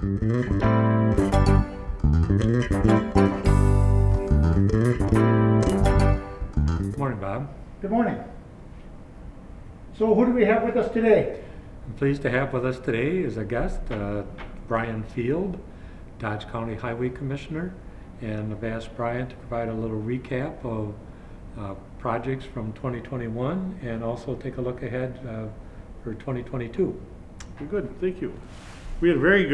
Morning, Bob. Good morning. So who do we have with us today? I'm pleased to have with us today as a guest Brian Field, Dodge County Highway Commissioner, and I've asked Brian to provide a little recap of projects from 2021 and also take a look ahead for 2022. Good, thank you. We had a very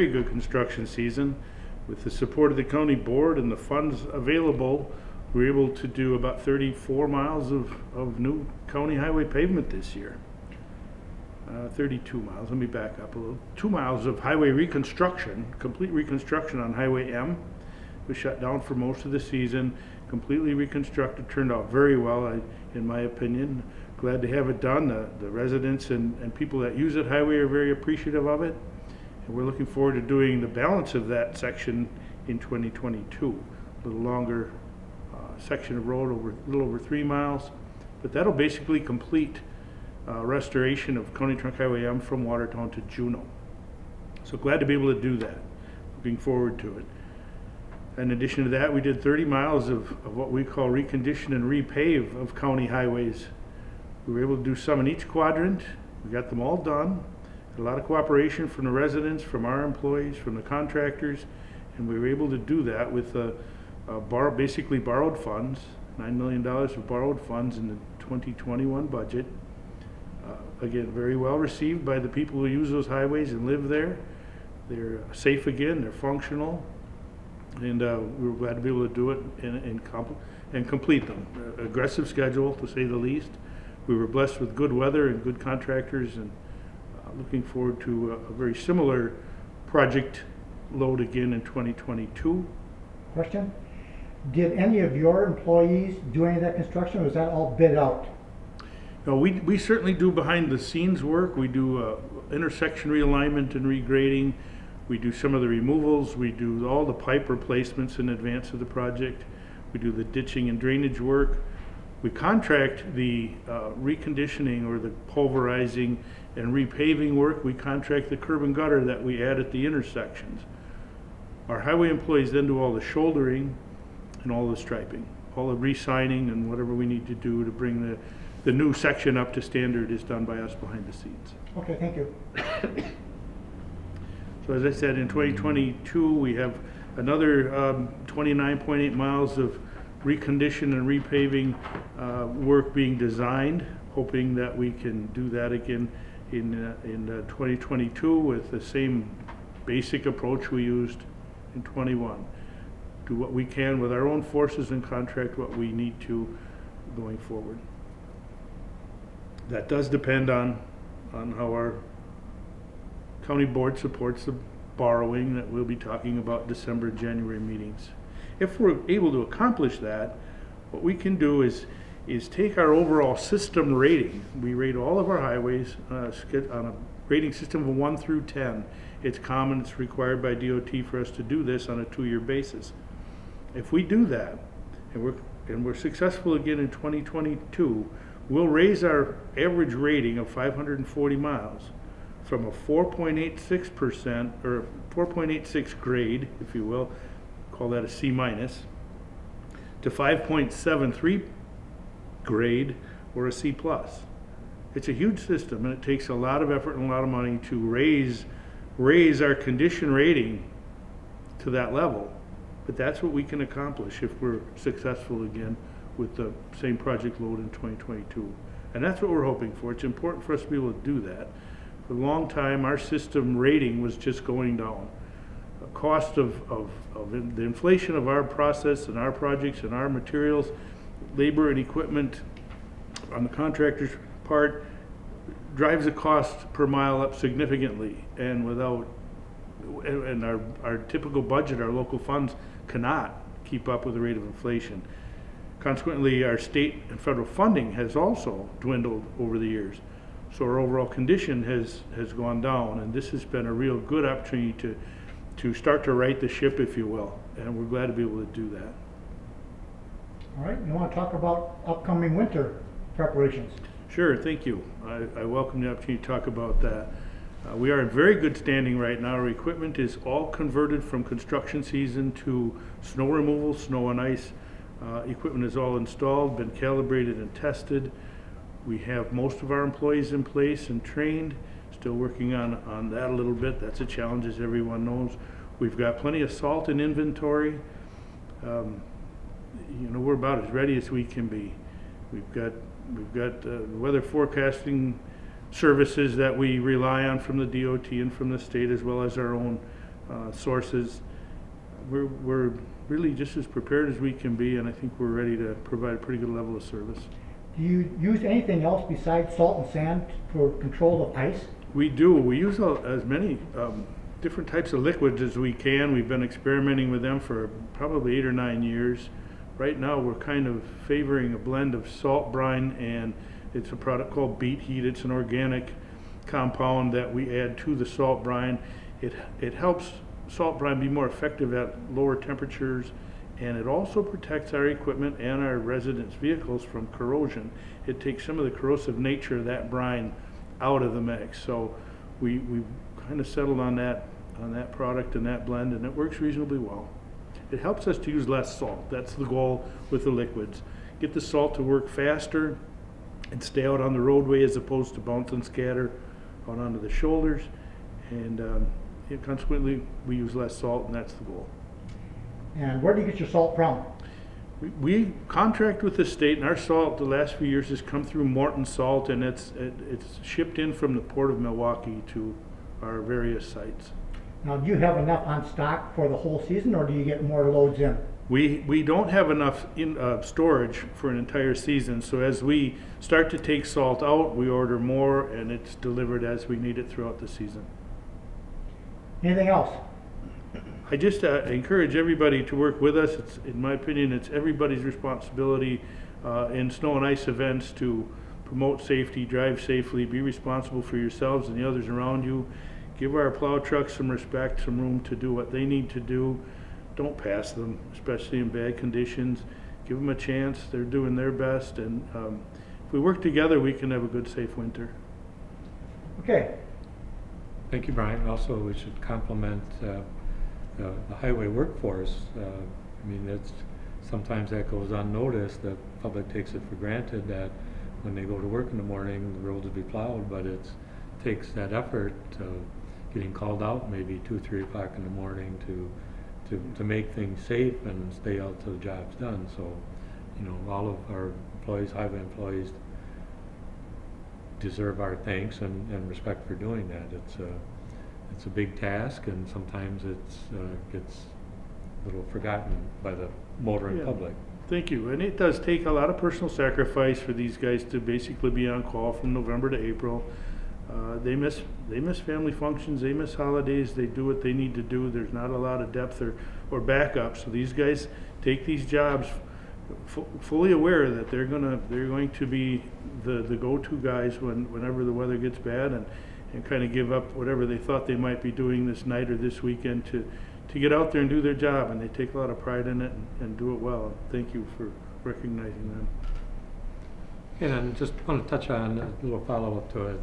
good construction season. With the support of the county board and the funds available, we were able to do about 34 miles of new county highway pavement this year. 32 miles, let me back up a little. 2 miles of highway reconstruction, complete reconstruction on Highway M. It was shut down for most of the season, completely reconstructed, turned out very well, in my opinion. Glad to have it done. The residents and people that use that highway are very appreciative of it. And we're looking forward to doing the balance of that section in 2022. A little longer section of road, a little over 3 miles. But that'll basically complete restoration of County Trunk Highway M from Watertown to Juneau. So glad to be able to do that. Looking forward to it. In addition to that, we did 30 miles of what we call recondition and repave of county highways. We were able to do some in each quadrant. We got them all done. A lot of cooperation from the residents, from our employees, from the contractors, and we were able to do that with basically borrowed funds, $9 million of borrowed funds in the 2021 budget. Again, very well received by the people who use those highways and live there. They're safe again, they're functional, and we were glad to be able to do it and complete them. Aggressive schedule, to say the least. We were blessed with good weather and good contractors, and looking forward to a very similar project load again in 2022. Question? Did any of your employees do any of that construction, or was that all bid out? No, we certainly do behind the scenes work. We do intersection realignment and regrading. We do some of the removals. We do all the pipe replacements in advance of the project. We do the ditching and drainage work. We contract the reconditioning or the pulverizing and repaving work. We contract the curb and gutter that we add at the intersections. Our highway employees then do all the shouldering and all the striping. All the re-signing and whatever we need to do to bring the new section up to standard is done by us behind the scenes. Okay, thank you. So as I said, in 2022 we have another 29.8 miles of recondition and repaving work being designed, hoping that we can do that again in 2022 with the same basic approach we used in 21. Do what we can with our own forces and contract what we need to going forward. That does depend on how our county board supports the borrowing that we'll be talking about December, January meetings. If we're able to accomplish that, what we can do is take our overall system rating. We rate all of our highways on a rating system of 1 through 10. It's common, it's required by DOT for us to do this on a 2-year basis. If we do that, and we're successful again in 2022, we'll raise our average rating of 540 miles from a 4.86% or 4.86 grade, if you will, call that a C minus, to 5.73 grade or a C plus. It's a huge system, and it takes a lot of effort and a lot of money to raise our condition rating to that level. But that's what we can accomplish if we're successful again with the same project load in 2022. And that's what we're hoping for. It's important for us to be able to do that. For a long time, our system rating was just going down. The cost of the inflation of our process and our projects and our materials, labor and equipment on the contractor's part drives the cost per mile up significantly, and our typical budget, our local funds cannot keep up with the rate of inflation. Consequently, our state and federal funding has also dwindled over the years. So our overall condition has gone down, and this has been a real good opportunity to start to right the ship, if you will, and we're glad to be able to do that. All right, you want to talk about upcoming winter preparations? Sure, thank you. I welcome the opportunity to talk about that. We are in very good standing right now. Our equipment is all converted from construction season to snow removal, snow and ice. Equipment is all installed, been calibrated and tested. We have most of our employees in place and trained. Still working on that a little bit. That's a challenge, as everyone knows. We've got plenty of salt in inventory. We're about as ready as we can be. We've got weather forecasting services that we rely on from the DOT and from the state, as well as our own sources. We're really just as prepared as we can be, and I think we're ready to provide a pretty good level of service. Do you use anything else besides salt and sand for control of ice? We do. We use as many different types of liquids as we can. We've been experimenting with them for probably 8 or 9 years. Right now we're kind of favoring a blend of salt brine, and it's a product called Beet Heat. It's an organic compound that we add to the salt brine. It helps salt brine be more effective at lower temperatures, and it also protects our equipment and our residents' vehicles from corrosion. It takes some of the corrosive nature of that brine out of the mix. So we kind of settled on that product and that blend, and it works reasonably well. It helps us to use less salt. That's the goal with the liquids. Get the salt to work faster and stay out on the roadway as opposed to bounce and scatter out onto the shoulders. And consequently, we use less salt, and that's the goal. And where do you get your salt from? We contract with the state, and our salt the last few years has come through Morton Salt, and it's shipped in from the Port of Milwaukee to our various sites. Now, do you have enough on stock for the whole season, or do you get more loads in? We don't have enough in storage for an entire season, so as we start to take salt out, we order more, and it's delivered as we need it throughout the season. Anything else? I just encourage everybody to work with us. In my opinion, it's everybody's responsibility in snow and ice events to promote safety, drive safely, be responsible for yourselves and the others around you. Give our plow trucks some respect, some room to do what they need to do. Don't pass them, especially in bad conditions. Give them a chance. They're doing their best, and if we work together, we can have a good, safe winter. Okay. Thank you, Brian. Also, we should compliment the highway workforce. Sometimes that goes unnoticed. The public takes it for granted that when they go to work in the morning, the roads will be plowed, but it takes that effort of getting called out maybe 2, 3 o'clock in the morning to make things safe and stay out till the job's done. So, all of our employees, highway employees, deserve our thanks and respect for doing that. It's a big task, and sometimes it gets a little forgotten by the motoring public. Thank you. And it does take a lot of personal sacrifice for these guys to basically be on call from November to April. They miss family functions, they miss holidays, they do what they need to do. There's not a lot of depth or backup. So these guys take these jobs fully aware that they're going to be the go-to guys whenever the weather gets bad, and kind of give up whatever they thought they might be doing this night or this weekend to get out there and do their job, and they take a lot of pride in it and do it well. Thank you for recognizing them. And just want to touch on a little follow-up to it.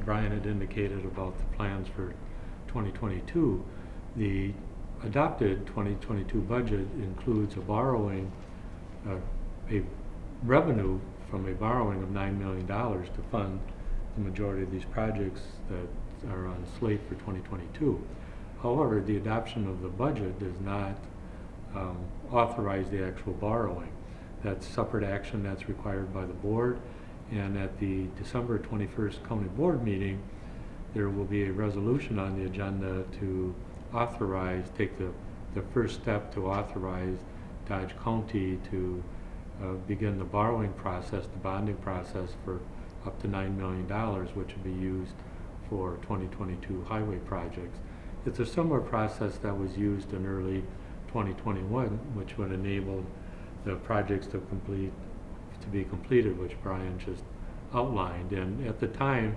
Brian had indicated about the plans for 2022. The adopted 2022 budget includes a revenue from a borrowing of $9 million to fund the majority of these projects that are on slate for 2022. However, the adoption of the budget does not authorize the actual borrowing. That's separate action that's required by the board, and at the December 21st county board meeting, there will be a resolution on the agenda to take the first step to authorize Dodge County to begin the borrowing process, the bonding process for up to $9 million, which will be used for 2022 highway projects. It's a similar process that was used in early 2021, which would enable the projects to be completed, which Brian just outlined. And at the time,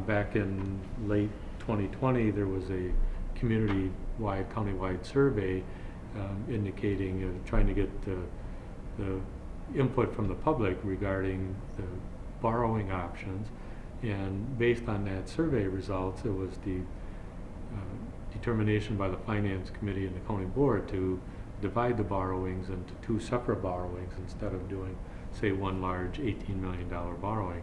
back in late 2020, there was a community-wide, county-wide survey indicating, trying to get the input from the public regarding the borrowing options. And based on that survey results, it was the determination by the Finance Committee and the County Board to divide the borrowings into two separate borrowings instead of doing, say, one large $18 million borrowing.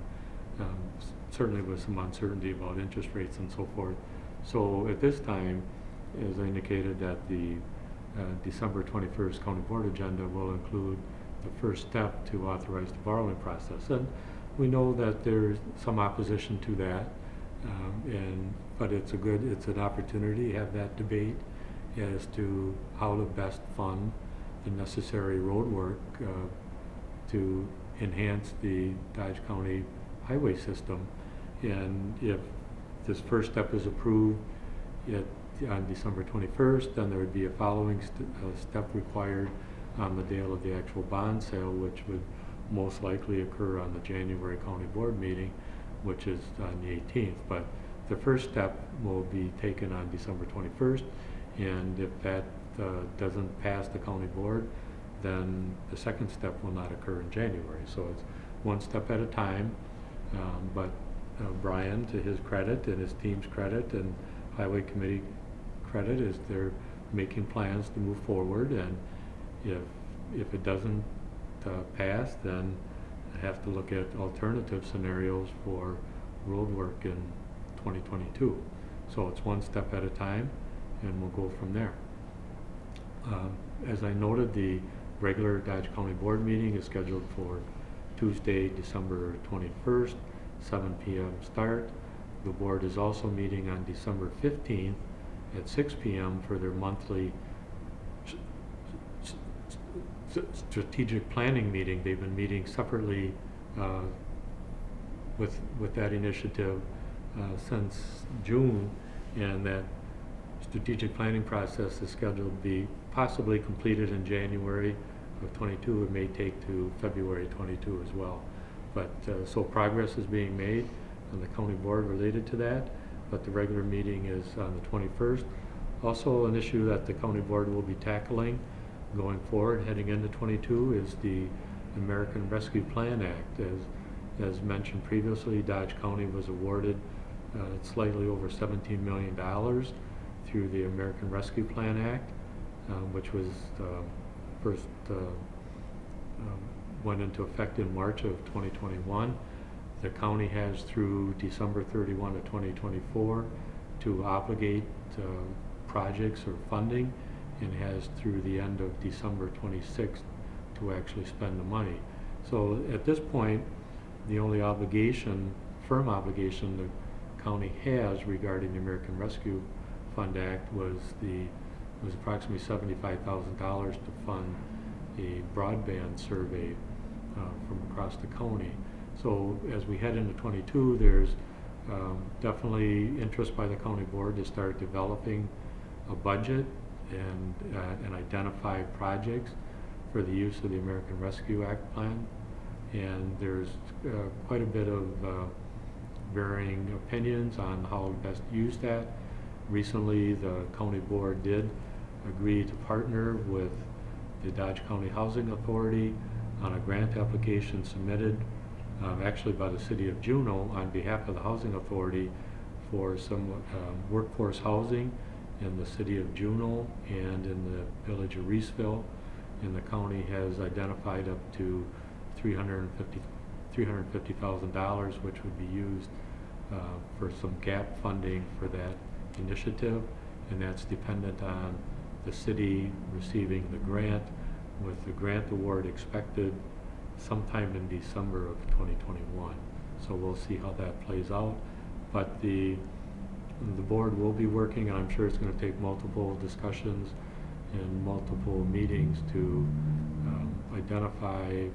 Certainly with some uncertainty about interest rates and so forth. So at this time, as I indicated, that the December 21st County Board agenda will include the first step to authorize the borrowing process. And we know that there's some opposition to that, but it's an opportunity to have that debate as to how to best fund the necessary road work to enhance the Dodge County highway system. And if this first step is approved on December 21st, then there would be a following step required on the day of the actual bond sale, which would most likely occur on the January County Board meeting, which is on the 18th. But the first step will be taken on December 21st, and if that doesn't pass the County Board, then the second step will not occur in January. So it's one step at a time, but Brian, to his credit and his team's credit and Highway Committee credit, is they're making plans to move forward, and if it doesn't pass, then I have to look at alternative scenarios for road work in 2022. So it's one step at a time, and we'll go from there. As I noted, the regular Dodge County Board meeting is scheduled for Tuesday, December 21st, 7 p.m. start. The board is also meeting on December 15th at 6 p.m. for their monthly strategic planning meeting. They've been meeting separately with that initiative since June, and that strategic planning process is scheduled to be possibly completed in January of 22. It may take to February 22 as well. But so progress is being made on the county board related to that, but the regular meeting is on the 21st. Also, an issue that the county board will be tackling going forward heading into 22 is the American Rescue Plan Act. As mentioned previously, Dodge County was awarded slightly over $17 million through the American Rescue Plan Act, which was first went into effect in March of 2021. The county has through December 31 of 2024 to obligate projects or funding, and has through the end of December 26th to actually spend the money. So at this point, the only obligation, firm obligation the county has regarding the American Rescue Fund Act was approximately $75,000 to fund a broadband survey from across the county. So as we head into 22, there's definitely interest by the county board to start developing a budget and identify projects for the use of the American Rescue Act plan. And there's quite a bit of varying opinions on how to best use that. Recently, the county board did agree to partner with the Dodge County Housing Authority on a grant application submitted actually by the city of Juneau on behalf of the Housing Authority for some workforce housing in the city of Juneau and in the village of Reeseville. And the county has identified up to $350,000, which would be used for some gap funding for that initiative, and that's dependent on the city receiving the grant, with the grant award expected sometime in December of 2021. So we'll see how that plays out. But the board will be working, and I'm sure it's going to take multiple discussions and multiple meetings to identify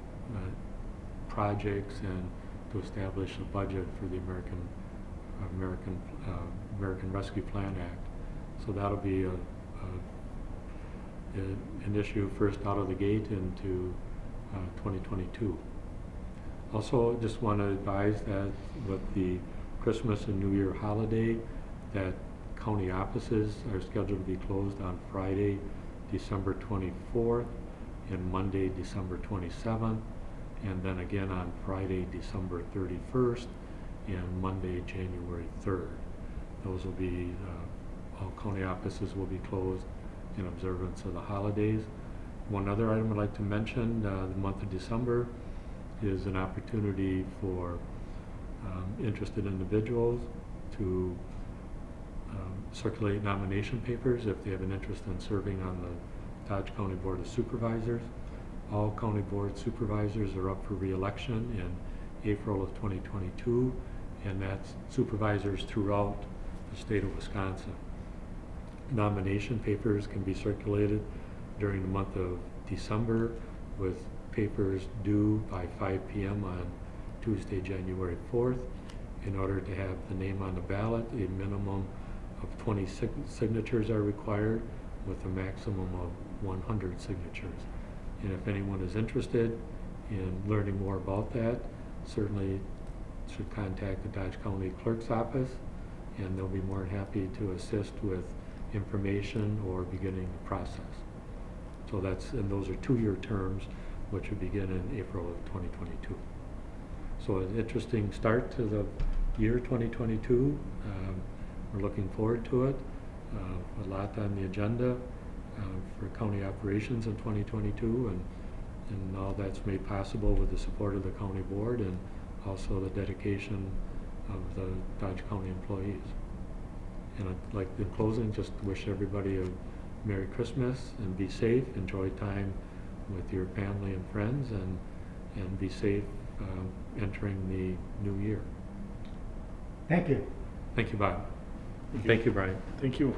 projects and to establish a budget for the American Rescue Plan Act. So that'll be an issue first out of the gate into 2022. Also, just want to advise that with the Christmas and New Year holiday, that county offices are scheduled to be closed on Friday, December 24th, and Monday, December 27th, and then again on Friday, December 31st, and Monday, January 3rd. Those will be, all county offices will be closed in observance of the holidays. One other item I'd like to mention, the month of December is an opportunity for interested individuals to circulate nomination papers if they have an interest in serving on the Dodge County Board of Supervisors. All county board supervisors are up for re-election in April of 2022, and that's supervisors throughout the state of Wisconsin. Nomination papers can be circulated during the month of December, with papers due by 5 p.m. on Tuesday, January 4th. In order to have the name on the ballot, a minimum of 20 signatures are required, with a maximum of 100 signatures. And if anyone is interested in learning more about that, certainly should contact the Dodge County Clerk's Office, and they'll be more than happy to assist with information or beginning the process. So and those are 2-year terms, which would begin in April of 2022. So an interesting start to the year 2022. We're looking forward to it. A lot on the agenda for county operations in 2022, and all that's made possible with the support of the county board and also the dedication of the Dodge County employees. And I'd like, in closing, just to wish everybody a Merry Christmas and be safe. Enjoy time with your family and friends, and be safe entering the new year. Thank you. Thank you, Bob. Thank you, Brian. Thank you.